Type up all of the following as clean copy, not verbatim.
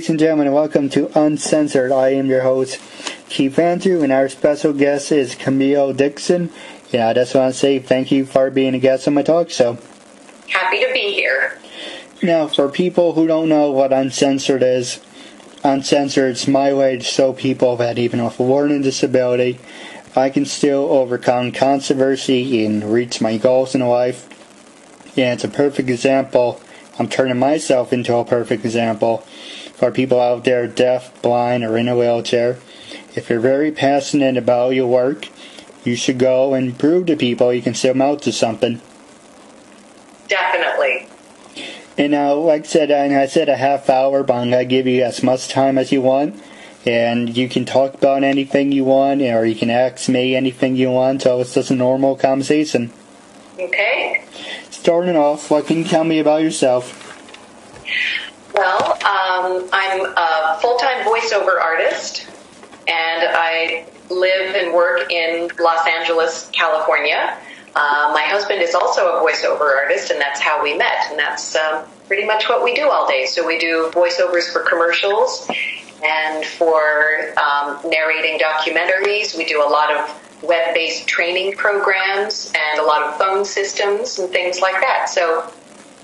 ladies and gentlemen, and welcome to Uncensored. I am your host, Keith Andrew, and our special guest is Camille Dixon. Yeah, I just want to say thank you for being a guest on my talk show. Happy to be here. Now, for people who don't know what Uncensored is, Uncensored is my way to show people that even with a learning disability, I can still overcome controversy and reach my goals in life. And it's a perfect example. I'm turning myself into a perfect example for people out there deaf, blind, or in a wheelchair. If you're very passionate about your work, you should go and prove to people you can still amount to something. Definitely. And now, like I said a half hour, but I'm going to give you as much time as you want. And you can talk about anything you want, or you can ask me anything you want, so it's just a normal conversation. Okay. Starting off, what can you tell me about yourself? Well, I'm a full-time voiceover artist, and I live and work in Los Angeles, California. My husband is also a voiceover artist, and that's how we met, and that's pretty much what we do all day. So we do voiceovers for commercials and for narrating documentaries. We do a lot of web-based training programs and a lot of phone systems and things like that. So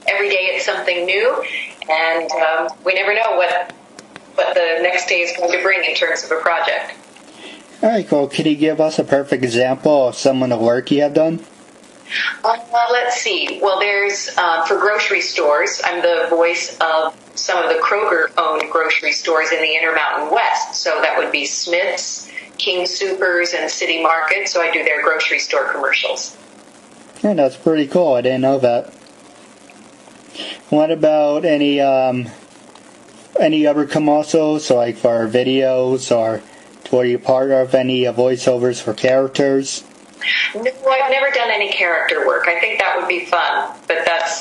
every day it's something new, and we never know what the next day is going to bring in terms of a project. All right, cool. Can you give us a perfect example of some of the work you have done? Let's see. Well, there's, for grocery stores, I'm the voice of some of the Kroger-owned grocery stores in the Intermountain West. So that would be Smith's, King Soopers, and City Market. So I do their grocery store commercials. Yeah, that's pretty cool. I didn't know that. What about any other commercials, so like for videos, or were you part of any voiceovers for characters? No, I've never done any character work. I think that would be fun, but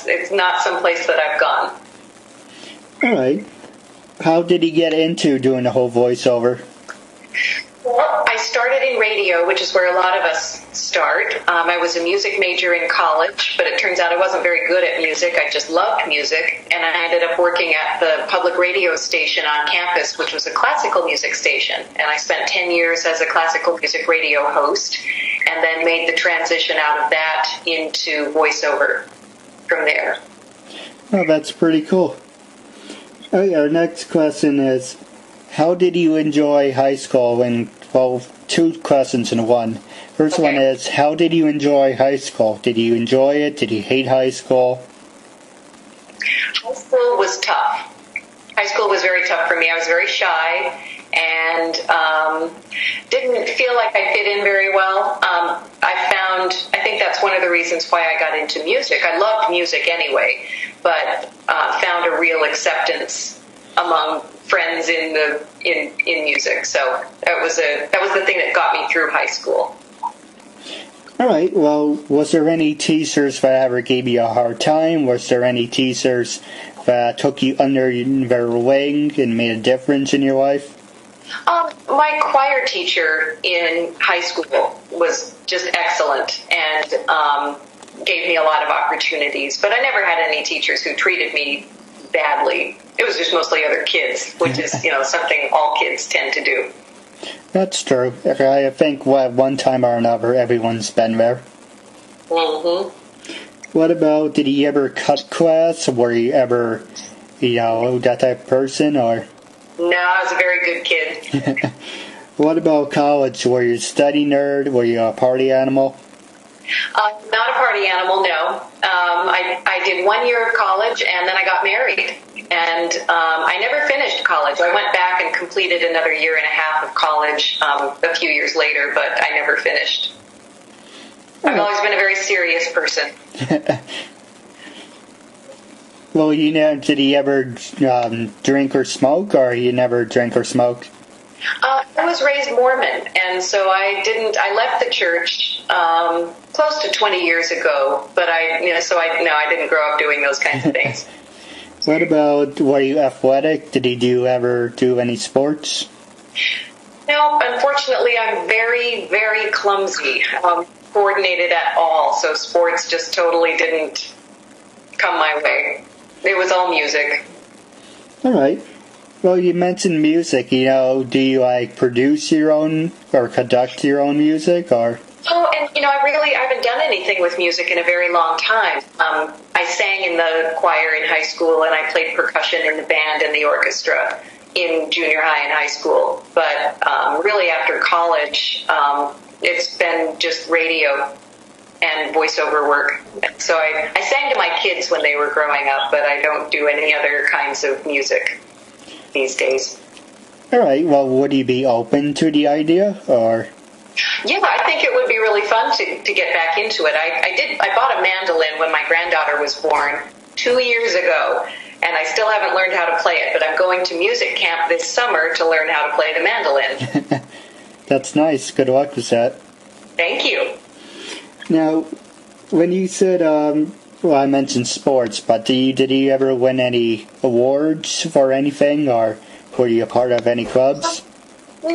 it's not someplace that I've gone. All right. How did he get into doing the whole voiceover? Well, I started in radio, which is where a lot of us start. I was a music major in college, but it turns out I wasn't very good at music. I just loved music, and I ended up working at the public radio station on campus, which was a classical music station. And I spent 10 years as a classical music radio host, and then made the transition out of that into voiceover from there. Oh, that's pretty cool. Okay, our next question is, how did you enjoy high school? Well, two questions in one. First one is, how did you enjoy high school? Did you enjoy it? Did you hate high school? High school was tough. High school was very tough for me. I was very shy and didn't feel like I fit in very well. I think that's one of the reasons why I got into music. I loved music anyway, but found a real acceptance among friends in music. So that was the thing that got me through high school. All right. Well, was there any teachers that ever gave you a hard time? Was there any teachers that took you under their wing and made a difference in your life? My choir teacher in high school was just excellent and gave me a lot of opportunities. But I never had any teachers who treated me badly. It was just mostly other kids, which is, something all kids tend to do. That's true. I think one time or another, everyone's been there. Mm-hmm. What about, did you ever cut class? Were you ever, that type of person, or? No, I was a very good kid. What about college? Were you a study nerd? Were you a party animal? Not a party animal, no. I did 1 year of college, and then I got married. And I never finished college. I went back and completed another year and a half of college a few years later, but I never finished. I've always been a very serious person. Well, did you ever drink or smoke, or you never drink or smoked? I was raised Mormon, and so I left the church close to 20 years ago, but I didn't grow up doing those kinds of things. What about, were you athletic? Did you ever do any sports? No, unfortunately, I'm very, very clumsy, coordinated at all, so sports just totally didn't come my way. It was all music. All right. Well, you mentioned music. Do you like produce your own or conduct your own music, or? Oh, and I haven't done anything with music in a very long time. I sang in the choir in high school, and I played percussion in the band and the orchestra in junior high and high school. But really, after college, it's been just radio and voiceover work. So I sang to my kids when they were growing up, but I don't do any other kinds of music these days. All right. Well, would you be open to the idea, or? Yeah, I think it would be really fun to get back into it. I bought a mandolin when my granddaughter was born 2 years ago, and I still haven't learned how to play it, but I'm going to music camp this summer to learn how to play the mandolin. That's nice. Good luck with that. Thank you. Now, when you said, I mentioned sports, but did you ever win any awards for anything, or were you a part of any clubs? No,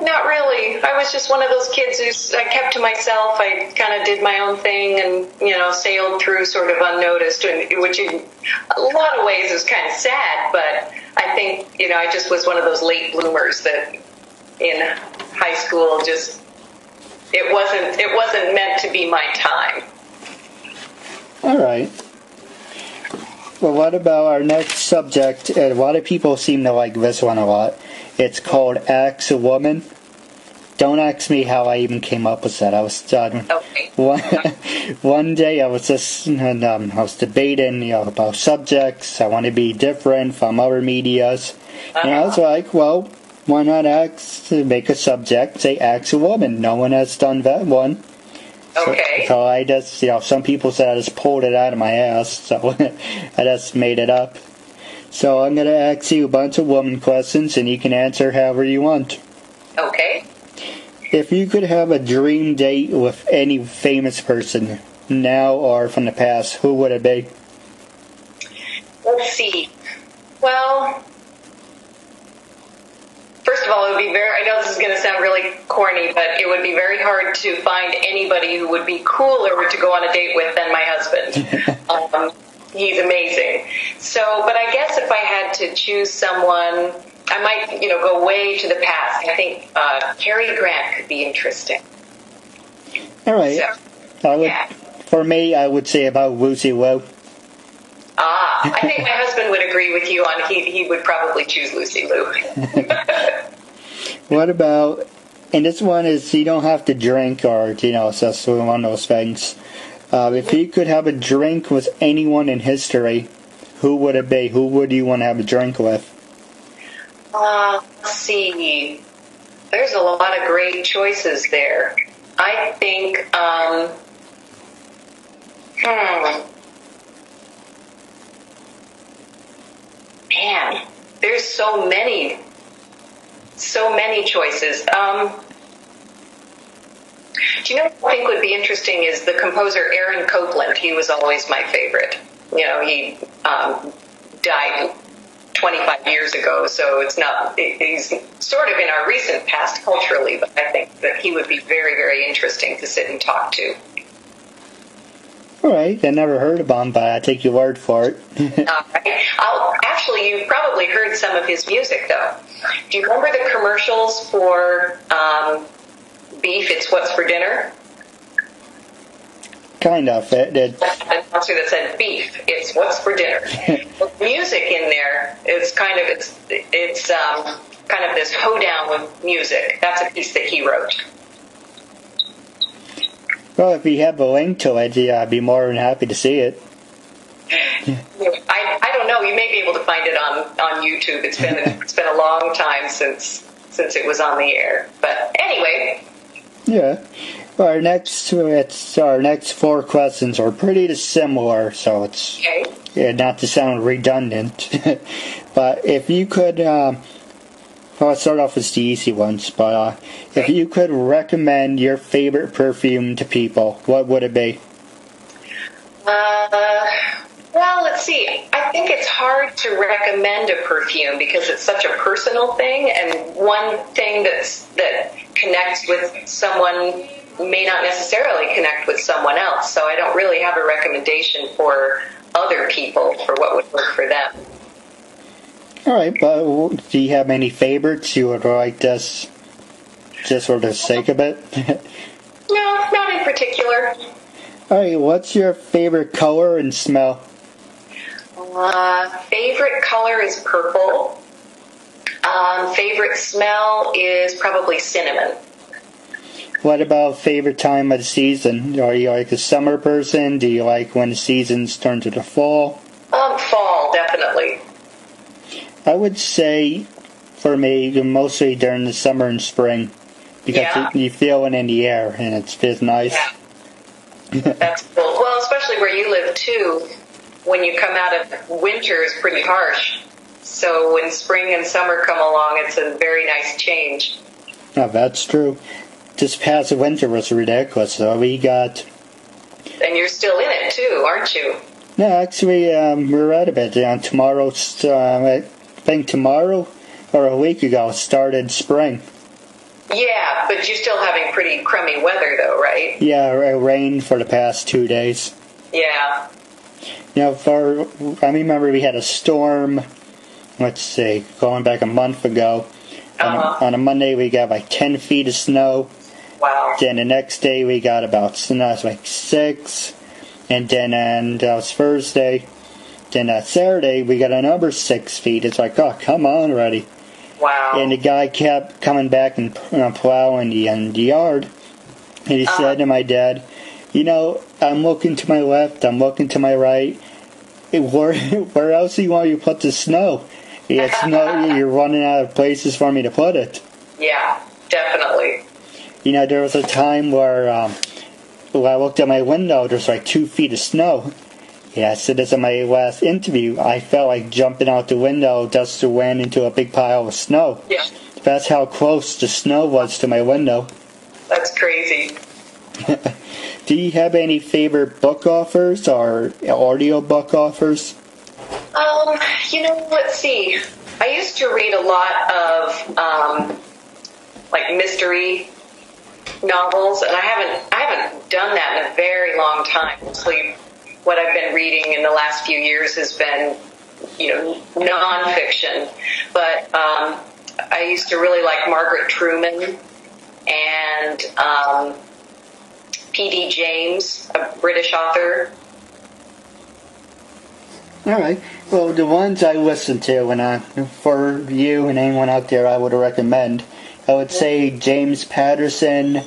not really. I was just one of those kids I kept to myself. I kind of did my own thing and, sailed through sort of unnoticed, which in a lot of ways is kind of sad, but I think, I just was one of those late bloomers that in high school it wasn't meant to be my time. All right. Well, what about our next subject? A lot of people seem to like this one a lot. It's called Ask a Woman. Don't ask me how I even came up with that. I was one day I was just I was debating about subjects. I want to be different from other medias, and I was like, well, why not make a subject say Ask a Woman? No one has done that one. Okay. So I just, some people said I just pulled it out of my ass, so I just made it up. So I'm going to ask you a bunch of woman questions, and you can answer however you want. Okay. If you could have a dream date with any famous person, now or from the past, who would it be? Let's see. Well, first of all, it would be I know this is going to sound really corny, but it would be very hard to find anybody who would be cooler to go on a date with than my husband. He's amazing. So, but I guess if I had to choose someone, I might, go way to the past. I think Cary Grant could be interesting. All right. So, for me, I would say about Lucy Liu. I think my husband would agree with you on he would probably choose Lucy Liu. What about, and this one is, you don't have to drink or, it's just one of those things. If you could have a drink with anyone in history, who would it be? Who would you want to have a drink with? Let's see. There's a lot of great choices there. I think, man, there's so many choices. Do you know what I think would be interesting is the composer Aaron Copland. He was always my favorite. He died 25 years ago, so he's sort of in our recent past culturally, but I think that he would be very, very interesting to sit and talk to. All right, I never heard of him, but I take your word for it. All right. Actually, you've probably heard some of his music, though. Do you remember the commercials for Beef, It's What's for Dinner? Kind of. It did. An announcer that said, "Beef, it's what's for dinner." The music in there is kind of kind of this hoedown with music. That's a piece that he wrote. Well, if you have a link to it, I'd be more than happy to see it. I don't know. You may be able to find it on YouTube. It's been a long time since it was on the air. But anyway. Yeah. Our next 4 questions are pretty similar, so it's not to sound redundant. But if you could, I'll start off with the easy ones. But if you could recommend your favorite perfume to people, what would it be? Well, let's see. I think it's hard to recommend a perfume because it's such a personal thing, and one thing that connects with someone may not necessarily connect with someone else. So I don't really have a recommendation for other people for what would work for them. All right, but do you have any favorites you would like this just for the sake of it? No, not in particular. All right, what's your favorite color and smell? Favorite color is purple. Favorite smell is probably cinnamon. What about favorite time of the season? Are you like a summer person? Do you like when the seasons turn to the fall? Fall, definitely. I would say, for me, mostly during the summer and spring, because you feel it in the air and it's just nice. Yeah. That's cool. Well, especially where you live too, when you come out of winter is pretty harsh. So when spring and summer come along, it's a very nice change. Oh, that's true. This past winter was ridiculous. So we got... And you're still in it too, aren't you? No, actually, we're out of it. Tomorrow, I think tomorrow or a week ago, started spring. Yeah, but you're still having pretty crummy weather though, right? Yeah, it rained for the past 2 days. Yeah. I remember we had a storm, let's see, going back a month ago. On a Monday, we got like 10 feet of snow. Wow. Then the next day, we got about like 6. And then that was Thursday. Then Saturday, we got another 6 feet. It's like, oh, come on already. Wow. And the guy kept coming back and plowing the yard. And he said to my dad, I'm looking to my left, I'm looking to my right. Where else do you want me to put the snow? It's no, you're running out of places for me to put it. Yeah, definitely. There was a time where when I looked at my window, there's like 2 feet of snow. Yeah, so this is my last interview. I felt like jumping out the window just to went into a big pile of snow. Yeah. That's how close the snow was to my window. That's crazy. Do you have any favorite book authors or audio book authors? Let's see. I used to read a lot of like mystery novels, and I haven't done that in a very long time. Mostly what I've been reading in the last few years has been, nonfiction. But I used to really like Margaret Truman and P.D. James, a British author. All right. Well, the ones I listen to, for you and anyone out there, I would recommend. I would say James Patterson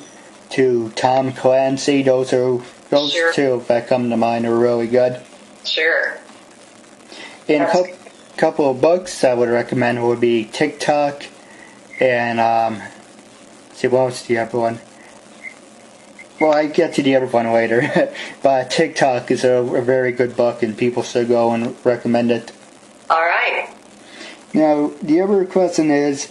to Tom Clancy. Those Sure. two that come to mind are really good. Sure. And a couple of books I would recommend would be TikTok and what was the other one? Well, I get to the other one later. But TikTok is a very good book, and people should go and recommend it. All right. Now, the other question is,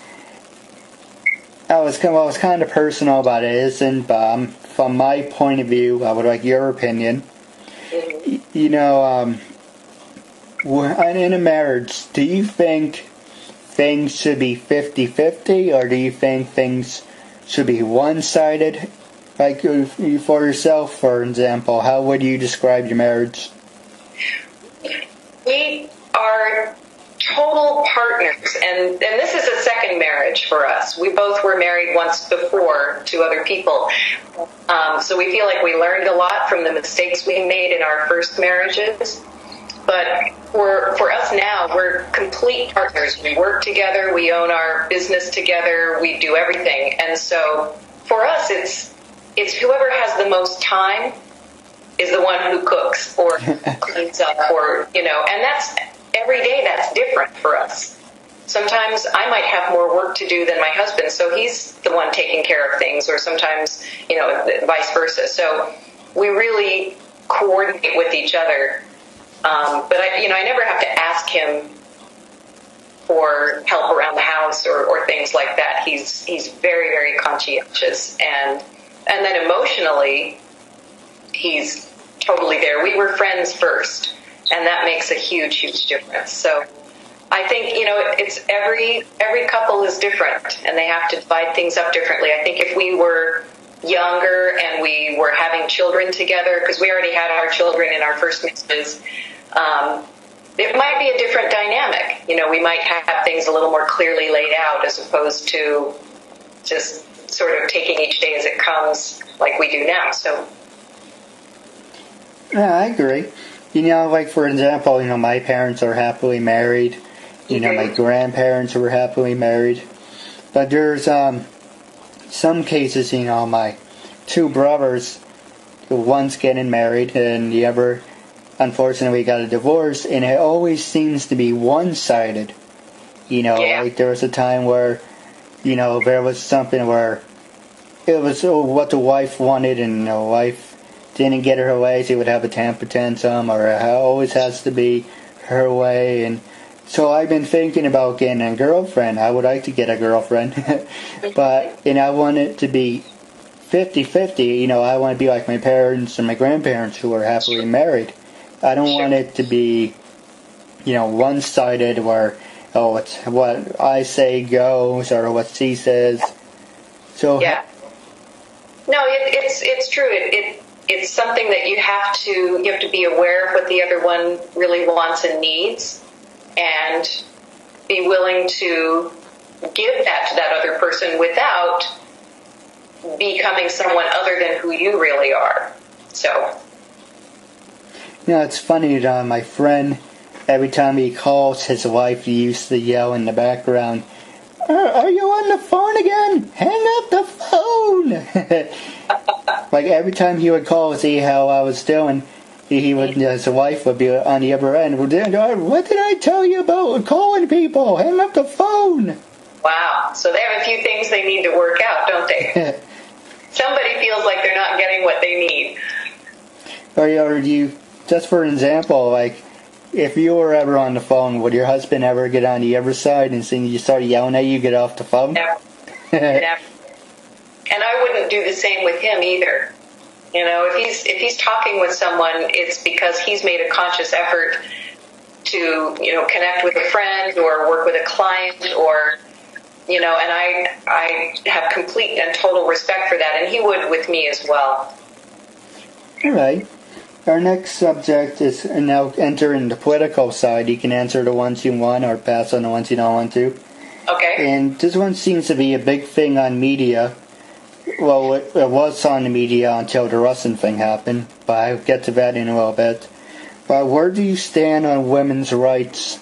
I was kind of personal about it, isn't? But from my point of view, I would like your opinion. Mm-hmm. In a marriage, do you think things should be 50-50, or do you think things should be one-sided? Like for yourself, for example, how would you describe your marriage? We are total partners, and this is a second marriage for us. We both were married once before to other people. So we feel like we learned a lot from the mistakes we made in our first marriages. But for us now, we're complete partners. We work together, we own our business together, we do everything. And so for us, it's whoever has the most time is the one who cooks or cleans up and that's every day that's different for us. Sometimes I might have more work to do than my husband, so he's the one taking care of things, or sometimes, vice versa. So we really coordinate with each other. But I never have to ask him for help around the house or things like that. He's very, very conscientious, and then emotionally, he's totally there. We were friends first, and that makes a huge, huge difference. So I think, it's every couple is different, and they have to divide things up differently. I think if we were younger and we were having children together, because we already had our children in our first marriages, it might be a different dynamic. We might have things a little more clearly laid out as opposed to just sort of taking each day as it comes like we do now. So, yeah, I agree. Like for example, my parents are happily married. My grandparents were happily married. But there's some cases, my two brothers, one's getting married and the other unfortunately got a divorce, and it always seems to be one-sided. Like there was a time where, there was something where it was what the wife wanted and the wife didn't get her way, she would have a temper tantrum, or it always has to be her way. And so I've been thinking about getting a girlfriend. I would like to get a girlfriend, but I want it to be 50-50. I want to be like my parents and my grandparents who are happily married. I don't want it to be, one-sided where, it's what I say goes or what she says. So yeah. No, it's true. It's something that you have to be aware of what the other one really wants and needs, and be willing to give that to that other person without becoming someone other than who you really are. So. It's funny that my friend, every time he calls his wife, he used to yell in the background, "Are you on the phone again? Hang up the phone!" Like every time he would call to see how I was doing, his wife would be on the other end. "What did I tell you about calling people? Hang up the phone!" Wow. So they have a few things they need to work out, don't they? Somebody feels like they're not getting what they need. Or you, just for an example, like, if you were ever on the phone, would your husband ever get on the other side and you start yelling at you, get off the phone? Never. Never. And I wouldn't do the same with him either. If he's talking with someone, it's because he's made a conscious effort to, connect with a friend or work with a client or, and I have complete and total respect for that, and he would with me as well. All right. Our next subject is now entering the political side. You can answer the ones you want or pass on the ones you don't want to. Okay. And this one seems to be a big thing on media. Well, it was on the media until the Russian thing happened, but I'll get to that in a little bit. But where do you stand on women's rights?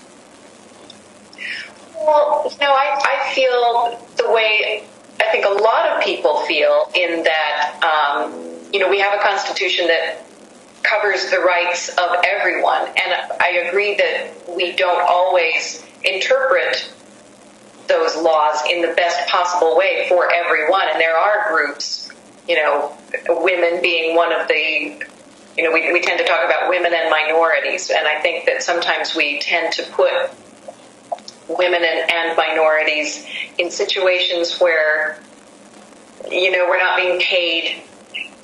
Well, I feel the way I think a lot of people feel in that, we have a constitution that covers the rights of everyone. And I agree that we don't always interpret those laws in the best possible way for everyone. And there are groups, women being one of the, we tend to talk about women and minorities. And I think that sometimes we tend to put women and minorities in situations where, we're not being paid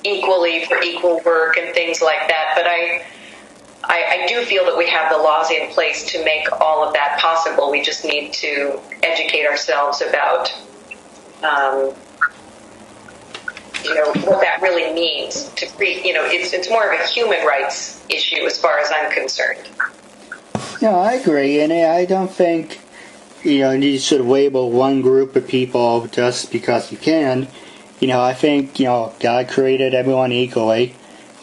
equally for equal work and things like that. But I do feel that we have the laws in place to make all of that possible. We just need to educate ourselves about, what that really means to create, it's more of a human rights issue as far as I'm concerned. No, I agree. And I don't think, you should label one group of people just because you can. I think, God created everyone equally,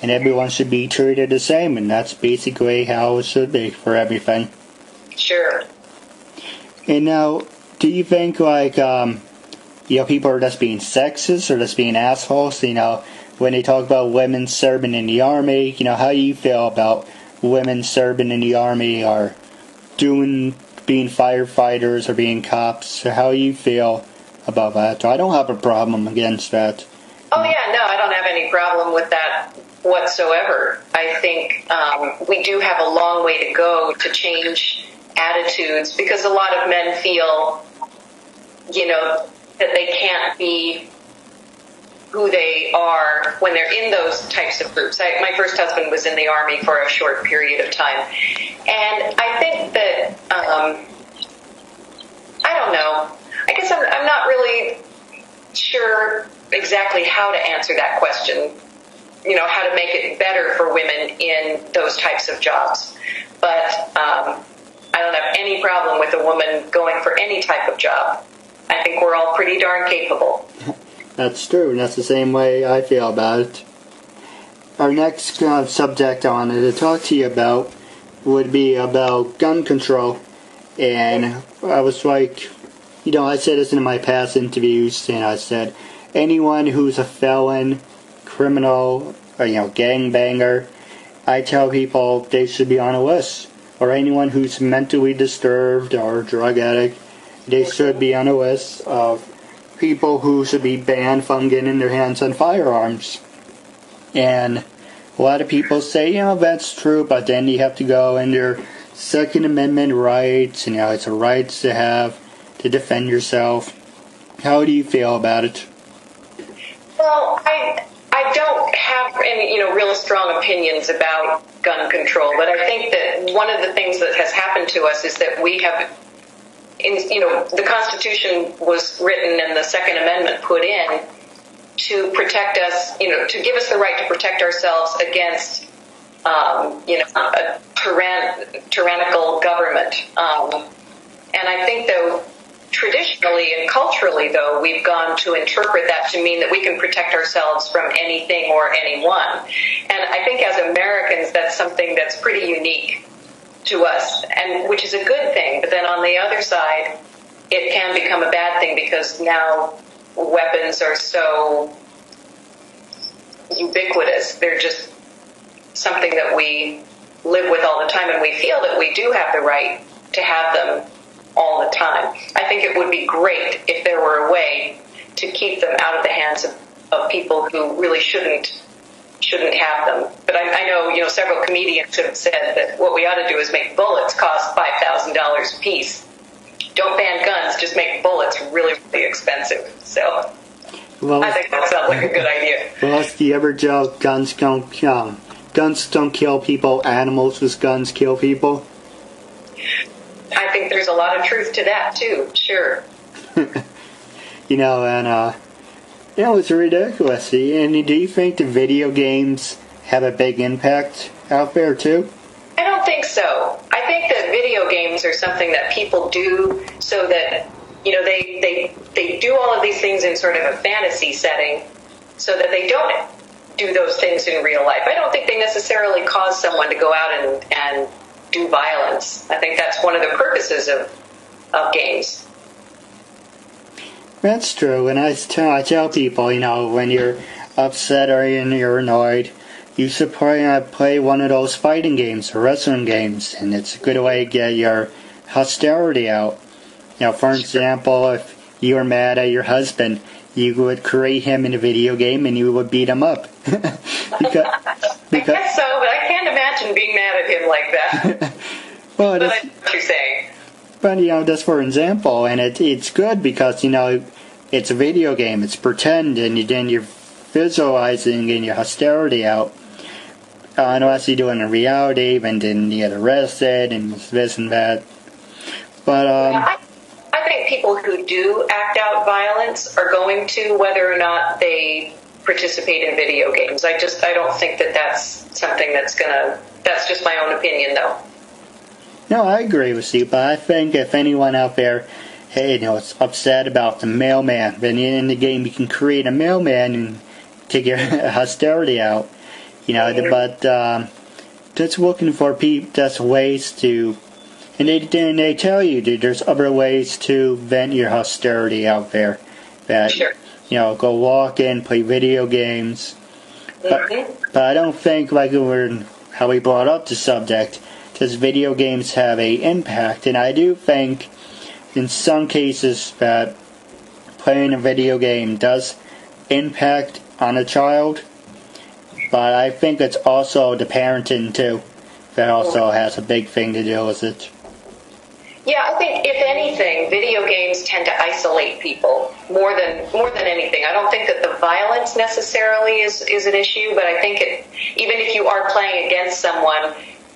and everyone should be treated the same, and that's basically how it should be for everything. Sure. And now, do you think, people are just being sexist or just being assholes, when they talk about women serving in the Army, how do you feel about women serving in the Army or being firefighters or being cops? How do you feel about that? I don't have a problem against that. Oh yeah, no, I don't have any problem with that whatsoever. I think we do have a long way to go to change attitudes, because a lot of men feel, that they can't be who they are when they're in those types of groups. My first husband was in the Army for a short period of time, and I think that I don't know. I guess I'm not really sure exactly how to answer that question, how to make it better for women in those types of jobs. but I don't have any problem with a woman going for any type of job. I think we're all pretty darn capable. That's true, and that's the same way I feel about it. Our next subject I wanted to talk to you about would be about gun control. And I was like, I said this in my past interviews, and I said, anyone who's a felon, criminal, or, gangbanger, I tell people they should be on a list. Or anyone who's mentally disturbed or drug addict, they should be on a list of people who should be banned from getting their hands on firearms. And a lot of people say, that's true, but then you have to go in their Second Amendment rights, and it's a right to have to defend yourself. How do you feel about it? Well, I don't have any, real strong opinions about gun control, but I think that one of the things that has happened to us is that we have, the Constitution was written and the Second Amendment put in to protect us, to give us the right to protect ourselves against, a tyrannical government. And I think, though, traditionally and culturally, though, we've gone to interpret that to mean that we can protect ourselves from anything or anyone. And I think as Americans, that's something that's pretty unique to us, and which is a good thing. But then on the other side, it can become a bad thing because now weapons are so ubiquitous. They're just something that we live with all the time, and we feel that we do have the right to have them all the time. I think it would be great if there were a way to keep them out of the hands of people who really shouldn't have them. But I know, several comedians have said that what we ought to do is make bullets cost $5,000 a piece. Don't ban guns, just make bullets really, really expensive. So I think that sounds like a good idea. Well, do you ever joke guns don't kill people, animals with guns kill people? I think there's a lot of truth to that, too, sure. It's ridiculous. And do you think the video games have a big impact out there, too? I don't think so. I think that video games are something that people do so that, they do all of these things in sort of a fantasy setting so that they don't do those things in real life. I don't think they necessarily cause someone to go out and do violence. I think that's one of the purposes of games. That's true, and I tell people, when you're upset or you're annoyed, you should play one of those fighting games or wrestling games, and it's a good way to get your hostility out. For example, if you were mad at your husband, you would create him in a video game and you would beat him up. because, I guess so, but I can't imagine being mad at him like that. Well, but I know what you're saying. But, that's for example, and it's good because, it's a video game, it's pretend, and then you're visualizing and your hostility out. Unless you do it in reality, and then you get arrested and this and that. But, I think people who do act out violence are going to, whether or not they participate in video games. I don't think that that's something that's just my own opinion, though. No, I agree with you, but I think if anyone out there, is upset about the mailman, then in the game you can create a mailman and take your hostility out, but just looking for that's ways to, and they tell you that there's other ways to vent your hostility out there, that, sure. Go walk in, play video games, but I don't think, how we brought up the subject, does video games have a impact, and I do think in some cases that playing a video game does impact on a child, but I think it's also the parenting too that also has a big thing to do with it. Yeah, I think if anything, video games tend to isolate people more than anything. I don't think that the violence necessarily is an issue, but I think even if you are playing against someone,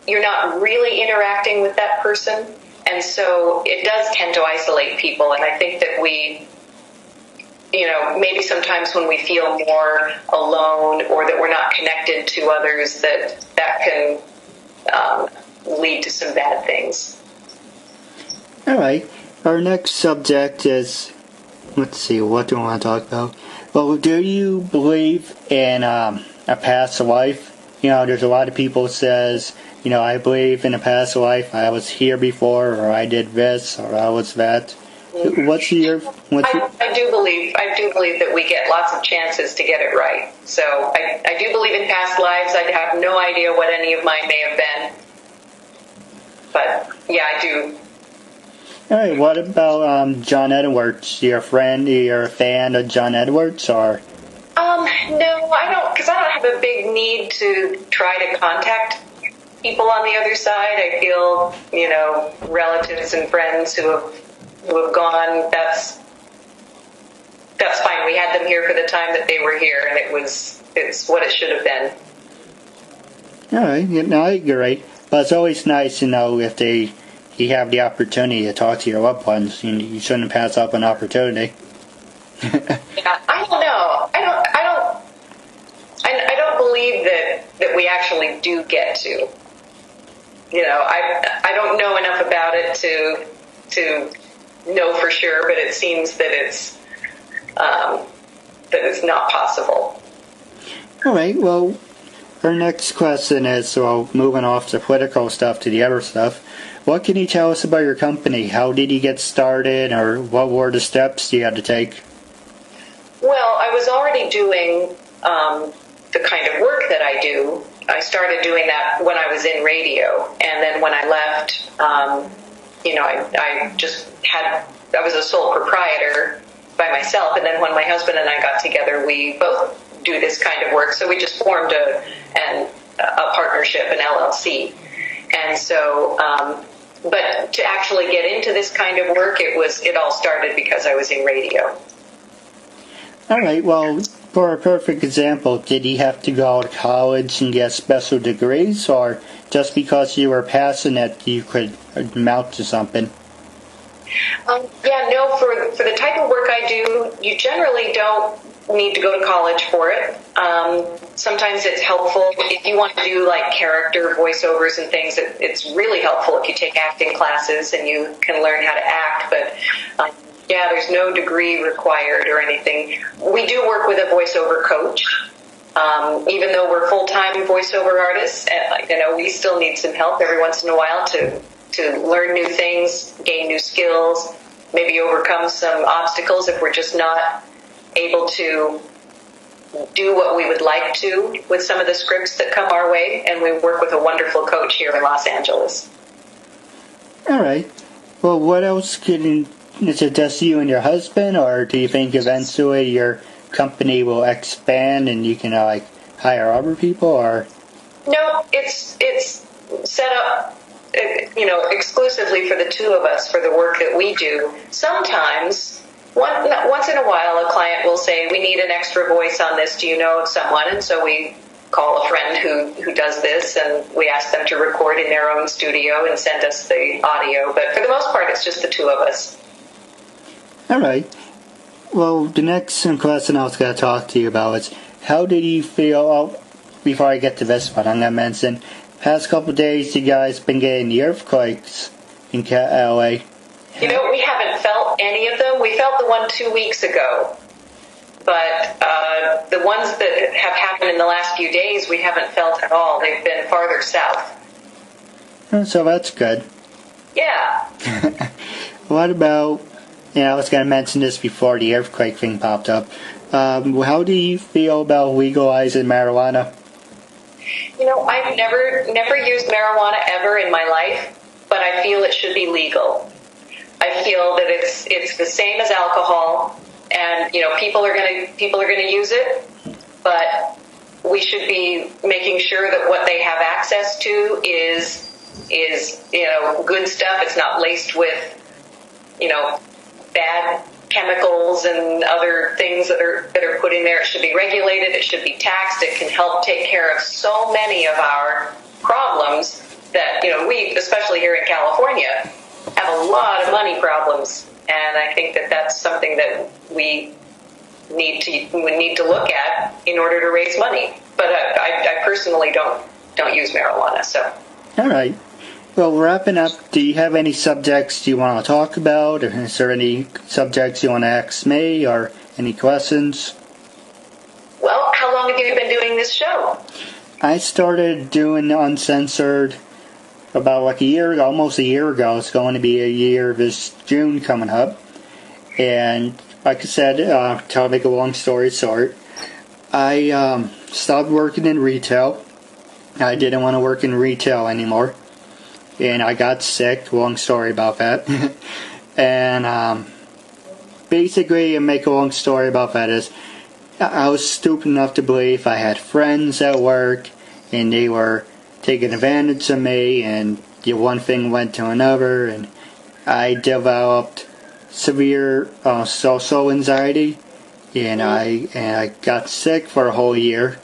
you're not really interacting with that person, and so it does tend to isolate people. And I think that we, maybe sometimes when we feel more alone or that we're not connected to others, that can lead to some bad things. All right. Our next subject is, let's see, what do I want to talk about? Well, do you believe in a past life? You know, there's a lot of people who says, you know, I believe in a past life. I was here before, or I did this, or I was that. I do believe that we get lots of chances to get it right. So I do believe in past lives. I have no idea what any of mine may have been. But yeah, I do. All right. What about John Edwards? You're a fan of John Edwards, or? No, I don't, because I don't have a big need to try to contact people on the other side. I feel, you know, relatives and friends who have gone. That's fine. We had them here for the time that they were here, and it's what it should have been. All right. No, I agree. But it's always nice to know if you have the opportunity to talk to your loved ones. You shouldn't pass up an opportunity. Yeah, I don't know. I don't believe that we actually do get to. You know, I don't know enough about it to know for sure, but it seems that it's not possible. All right. Well, our next question is, well, moving off the political stuff to the other stuff. What can you tell us about your company? How did you get started, or what were the steps you had to take? Well, I was already doing the kind of work that I do. I started doing that when I was in radio, and then when I left, you know, I was a sole proprietor by myself, and then when my husband and I got together, we both do this kind of work, so we just formed a partnership, an LLC. And so, but to actually get into this kind of work, it all started because I was in radio. All right, well, for a perfect example, did you have to go to college and get special degrees, or just because you were passionate you could amount to something? Yeah, no, for the type of work I do, you generally don't need to go to college for it. Sometimes it's helpful if you want to do like character voiceovers and things. It's really helpful if you take acting classes and you can learn how to act, but yeah, there's no degree required or anything. We do work with a voiceover coach. Even though we're full-time voiceover artists, you know, we still need some help every once in a while to learn new things, gain new skills, maybe overcome some obstacles if we're just not able to do what we would like to with some of the scripts that come our way. And we work with a wonderful coach here in Los Angeles. All right. Well, what else is it just you and your husband, or do you think eventually your company will expand and you can hire other people, or? No, it's set up, you know, exclusively for the two of us for the work that we do. Sometimes, once in a while, a client will say, "We need an extra voice on this. Do you know of someone?" And so we call a friend who does this, and we ask them to record in their own studio and send us the audio. But for the most part, it's just the two of us. All right. Well, the next question I was going to talk to you about is, how did you feel, before I get to this one, I'm going to mention, past couple of days you guys been getting the earthquakes in LA. You know, we haven't felt any of them. We felt the one 2 weeks ago. But the ones that have happened in the last few days, we haven't felt at all. They've been farther south. So that's good. Yeah. What about, I was going to mention this before the earthquake thing popped up. How do you feel about legalizing marijuana? You know, I've never used marijuana ever in my life, but I feel it should be legal. I feel that it's the same as alcohol, and you know, people are gonna use it, but we should be making sure that what they have access to is you know, good stuff. It's not laced with, you know, bad chemicals and other things that are put in there. It should be regulated. It should be taxed. It can help take care of so many of our problems that, you know, we, especially here in California, have a lot of money problems. And I think that that's something that we need to look at in order to raise money. But I personally don't use marijuana. So. All right. Well, wrapping up, do you have any subjects you want to talk about? Or is there any subjects you want to ask me, or any questions? Well, how long have you been doing this show? I started doing Uncensored about like a year ago, almost a year ago. It's going to be a year this June coming up. And like I said, to make a long story short, I stopped working in retail. I didn't want to work in retail anymore. And I got sick. Long story about that. And basically, to make a long story about that is, I was stupid enough to believe I had friends at work, and they were taking advantage of me, and one thing went to another, and I developed severe social anxiety, and I got sick for a whole year.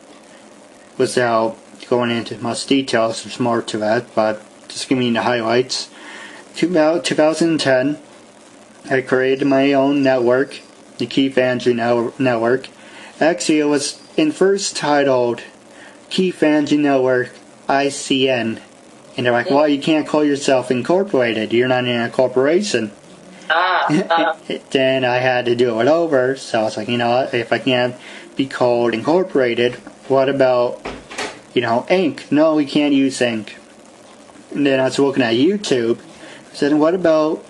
Without going into much details, there's more to that, but just giving you the highlights. About 2010, I created my own network, the KeithAndrewNetwork. Actually, it was first titled KeithAndrewNetwork ICN. And they're like, well, you can't call yourself incorporated. You're not in a corporation. Then I had to do it over. So I was like, if I can't be called incorporated, what about, Inc.? No, we can't use Inc. And then I was looking at YouTube. I said, what about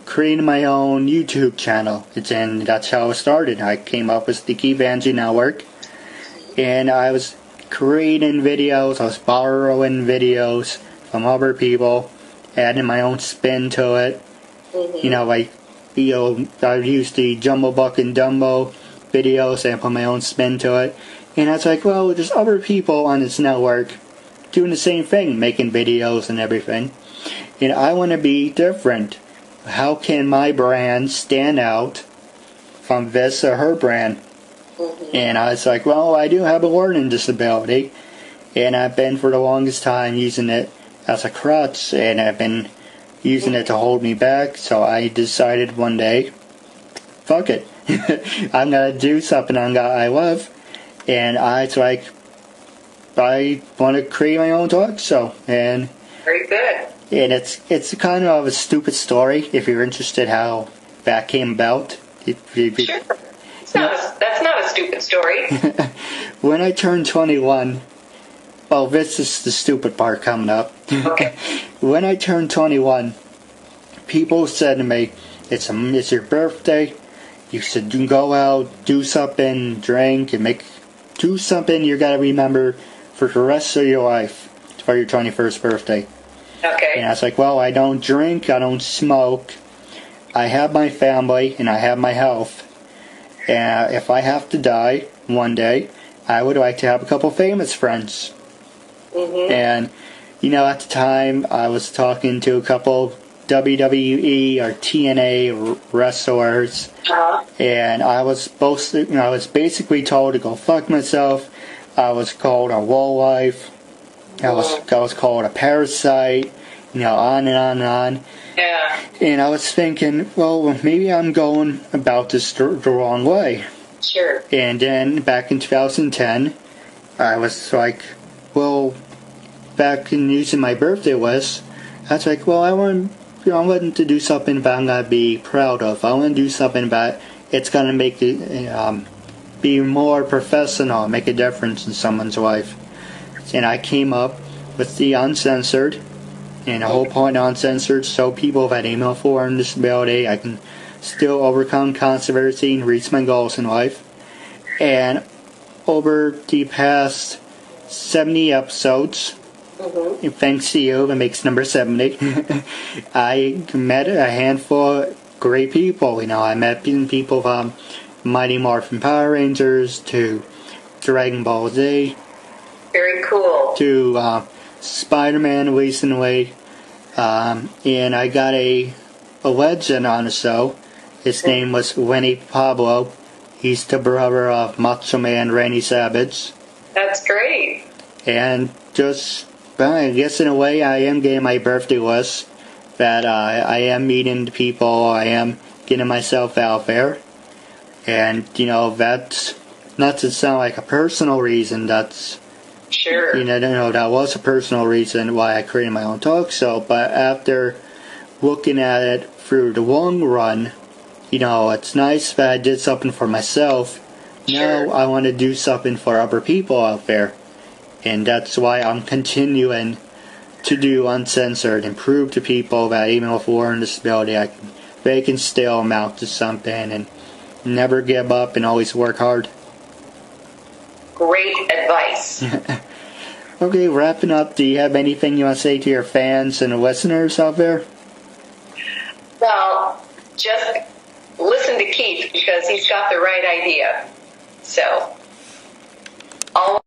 creating my own YouTube channel? And that's how it started. I came up with the KeithAndrewNetwork. And I was creating videos. I was borrowing videos from other people, adding my own spin to it. I used the Jumbo Buck and Dumbo videos and put my own spin to it. And I was like, well, there's other people on this network doing the same thing, making videos and everything. And I want to be different. How can my brand stand out from this or her brand? And I was like, well, I do have a learning disability, and I've been for the longest time using it as a crutch, and I've been using it to hold me back. So I decided one day, fuck it, I'm gonna do something I love, and I want to create my own talk show. And very good. And it's kind of a stupid story if you're interested how that came about. Sure. That's not a stupid story. When I turned 21, well, this is the stupid part coming up. Okay. When I turned 21, people said to me, it's your birthday, you should go out, do something, drink, and do something you gotta remember for the rest of your life for your 21st birthday. Okay. And I was like, well, I don't drink, I don't smoke, I have my family, and I have my health. And if I have to die one day, I would like to have a couple famous friends. And, at the time, I was talking to a couple WWE or TNA wrestlers. And I was basically told to go fuck myself. I was called a lowlife. I was called a parasite. On and on and on. Yeah. And I was thinking, well, maybe I'm going about this the wrong way. Sure. And then back in 2010, I was like, well, back in using my birthday list, I was like, well, I want to do something that I'm going to be proud of. I want to do something that it's going to make it be more professional, make a difference in someone's life. And I came up with the Uncensored. And the whole point of Uncensored, so people with a mental or disability, I can still overcome controversy and reach my goals in life. And over the past 70 episodes, thanks to you, that makes number 70, I met a handful of great people. I met people from Mighty Morphin Power Rangers to Dragon Ball Z. Very cool. To Spider-Man recently, and I got a legend on the show. His name was Winnie Pablo. He's the brother of Macho Man Randy Savage. That's great. And I guess in a way I am getting my birthday list, that I am meeting people, I am getting myself out there. And, that's not to sound like a personal reason, that's Sure. That was a personal reason why I created my own talk show, but after looking at it through the long run, it's nice that I did something for myself. Sure. Now I want to do something for other people out there. And that's why I'm continuing to do Uncensored and prove to people that even with a learning disability, they can still amount to something and never give up and always work hard. Great advice. Okay, wrapping up, do you have anything you want to say to your fans and listeners out there? Well, just listen to Keith because he's got the right idea. So, always